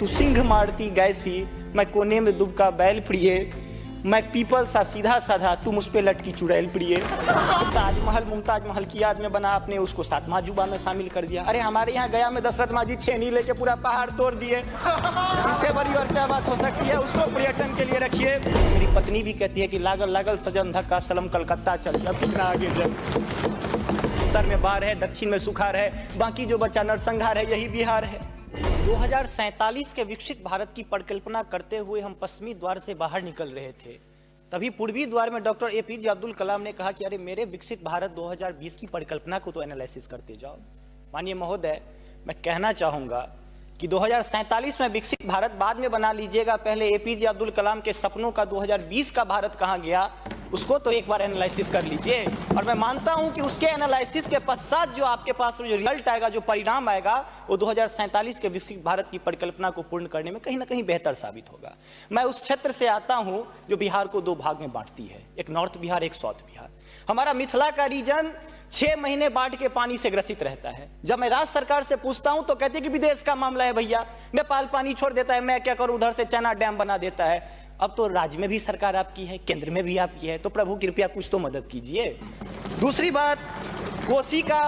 तू सिंह मारती गैसी, मैं कोने में दुबका बैल प्रिय, मैं पीपल सा सीधा साधा, तू मुझ पे लटकी चुड़ैल प्रिय। ताजमहल मुमताज महल की याद में बना, आपने उसको सातवां जुबा में शामिल कर दिया। अरे हमारे यहाँ गया में दशरथ मांझी छेनी लेके पूरा पहाड़ तोड़ दिए। इससे बड़ी और क्या बात हो सकती है? उसको पर्यटन के लिए रखिए। मेरी पत्नी भी कहती है कि लागल लागल सजन धक्का सलम कलकत्ता चल गया। कितना आगे जब उत्तर में बाढ़ है, दक्षिण में सुखाड़ है, बाकी जो बचा नरसंहार है, यही बिहार है। 2047 के विकसित भारत की परिकल्पना करते हुए हम पश्चिमी द्वार से बाहर निकल रहे थे, तभी पूर्वी द्वार में डॉक्टर APJ अब्दुल कलाम ने कहा कि अरे मेरे विकसित भारत 2020 की परिकल्पना को तो एनालिसिस करते जाओ। माननीय महोदय, मैं कहना चाहूंगा कि 2047 में विकसित भारत बाद में बना लीजिएगा, पहले APJ अब्दुल कलाम के सपनों का 2020 का भारत कहां गया उसको तो एक बार एनालिसिस कर लीजिए। और मैं मानता हूं कि उसके एनालिसिस के पश्चात जो आपके पास जो रिजल्ट आएगा, जो परिणाम आएगा, वो 2047 के विकसित भारत की परिकल्पना को पूर्ण करने में कहीं ना कहीं बेहतर साबित होगा। मैं उस क्षेत्र से आता हूं जो बिहार को दो भाग में बांटती है, एक नॉर्थ बिहार, एक साउथ बिहार। हमारा मिथिला का रीजन 6 महीने बाढ़ के पानी से ग्रसित रहता है। जब मैं राज्य सरकार से पूछता हूं तो कहती है कि विदेश का मामला है भैया, नेपाल पानी छोड़ देता है, मैं क्या करूं, उधर से चना डैम बना देता है। अब तो राज्य में भी सरकार आपकी है, केंद्र में भी आपकी है, तो प्रभु कृपया कुछ तो मदद कीजिए। दूसरी बात, कोसी का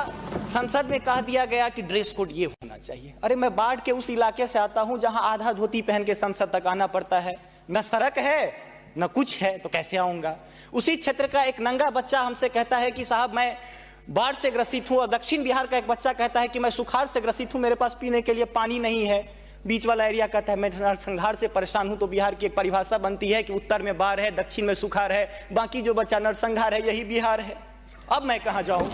संसद में कह दिया गया कि ड्रेस कोड ये होना चाहिए। अरे मैं बाढ़ के उस इलाके से आता हूं जहां आधा धोती पहन के संसद तक आना पड़ता है, न सड़क है न कुछ है, तो कैसे आऊंगा। उसी क्षेत्र का एक नंगा बच्चा हमसे कहता है कि साहब मैं बाढ़ से ग्रसित हूं, और दक्षिण बिहार का एक बच्चा कहता है कि मैं सुखाड़ से ग्रसित हूं, मेरे पास पीने के लिए पानी नहीं है। बीच वाला एरिया कहता है मैं नरसंहार से परेशान हूं। तो बिहार की एक परिभाषा बनती है कि उत्तर में बाढ़ है, दक्षिण में सुखाड़ है, बाकी जो बचा नरसंहार है, यही बिहार है। अब मैं कहां जाऊं?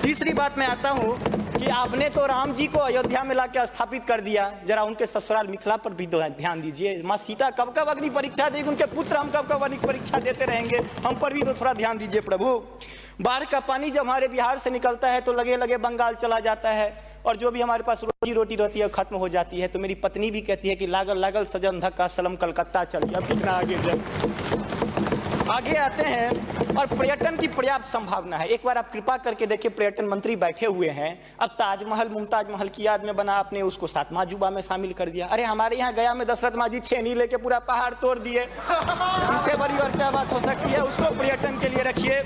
तीसरी बात में आता हूं कि आपने तो राम जी को अयोध्या में लाकर स्थापित कर दिया, जरा उनके ससुराल मिथिला पर भी ध्यान दीजिए। माँ सीता कब कब अग्नि परीक्षा देगी, उनके पुत्र हम कब कब अग्नि परीक्षा देते रहेंगे, हम पर भी तो थोड़ा ध्यान दीजिए प्रभु। बाढ़ का पानी जब हमारे बिहार से निकलता है तो लगे लगे बंगाल चला जाता है, और जो भी हमारे पास रोजी रोटी रहती है खत्म हो जाती है। तो मेरी पत्नी भी कहती है कि लागल लागल सजन धक्का सलम कलकत्ता चल गया। कितना आगे जब आगे आते हैं, और पर्यटन की पर्याप्त संभावना है। एक बार आप कृपा करके देखिए, पर्यटन मंत्री बैठे हुए हैं। अब ताजमहल मुमताज महल की याद में बना, आपने उसको सातवां जुबा में शामिल कर दिया। अरे हमारे यहाँ गया में दशरथ मांझी छेनी लेके पूरा पहाड़ तोड़ दिए। इससे बड़ी और क्या बात हो सकती है? उसको पर्यटन के लिए रखिए।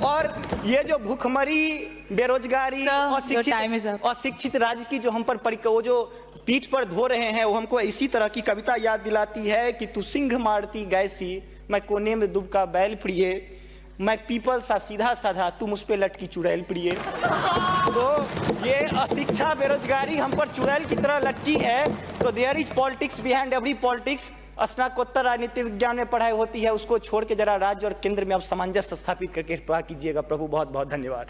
और ये जो भूखमरी, बेरोजगारी, अशिक्षित राज्य की जो हम पर वो जो पीठ पर धो रहे हैं, वो हमको इसी तरह की कविता याद दिलाती है कि तू सिंह मारती गैसी, मैं कोने में दुबका बैल प्रिय, मैं पीपल सा सीधा साधा, तू मुझ पे लटकी चुड़ैल प्रिय। तो ये अशिक्षा, बेरोजगारी हम पर चुड़ैल की तरह लटकी है। तो there is politics behind every politics. स्नातकोत्तर राजनीति विज्ञान में पढ़ाई होती है, उसको छोड़ के जरा राज्य और केंद्र में आप सामंजस्य स्थापित करके कृपा कीजिएगा प्रभु। बहुत बहुत धन्यवाद।